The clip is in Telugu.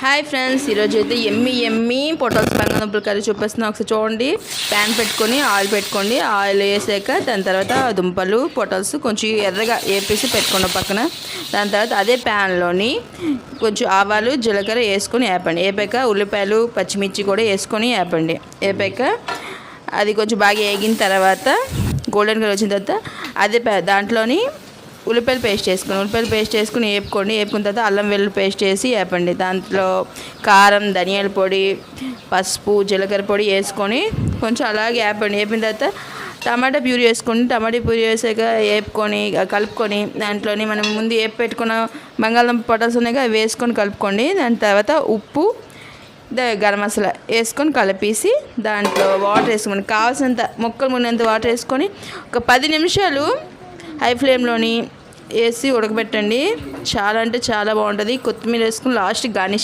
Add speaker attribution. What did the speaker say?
Speaker 1: హాయ్ ఫ్రెండ్స్, ఈరోజు అయితే ఎమ్మి పొటాల్స్ బంగాళదుంపల కర్రీ చూపిస్తున్నా. ఒకసారి చూడండి. ప్యాన్ పెట్టుకొని ఆయిల్ పెట్టుకోండి. ఆయిల్ వేసాక దాని తర్వాత దుంపలు పొటాల్స్ కొంచెం ఎర్రగా వేపేసి పెట్టుకోండి పక్కన. దాని తర్వాత అదే ప్యాన్లోని కొంచెం ఆవాలు జీలకర్ర వేసుకొని వేపండి. వేపాక ఉల్లిపాయలు పచ్చిమిర్చి కూడా వేసుకొని వేపండి. వేపాక అది కొంచెం బాగా వేగిన తర్వాత గోల్డెన్ కలర్ వచ్చిన తర్వాత అదే దాంట్లోని ఉల్లిపాయలు పేస్ట్ వేసుకుని వేపుకోండి. వేపుకున్న తర్వాత అల్లం వెల్లుల్లి పేస్ట్ వేసి వేపండి. దాంట్లో కారం, ధనియాల పొడి, పసుపు, జీలకర్ర పొడి వేసుకొని కొంచెం అలాగే వేపండి. వేపిన తర్వాత టమాటా ప్యూరీ వేసుకోండి. టమాటా ప్యూరీ వేసాక వేపుకొని కలుపుకొని దాంట్లోని మనం ముందు వేపు పెట్టుకున్న బంగాళదుంప పొటాల్స్ ఉన్నాయి అవి వేసుకొని కలుపుకోండి. దాని తర్వాత ఉప్పు, గరం మసాలా వేసుకొని కలిపేసి దాంట్లో వాటర్ వేసుకొని కావాల్సినంత ముక్కలు మున్నంత వాటర్ వేసుకొని ఒక 10 నిమిషాలు హై ఫ్లేమ్లోని వేసి ఉడకబెట్టండి. చాలా అంటే చాలా బాగుంటుంది. కొత్తిమీర వేసుకుని లాస్ట్కి గార్నిష్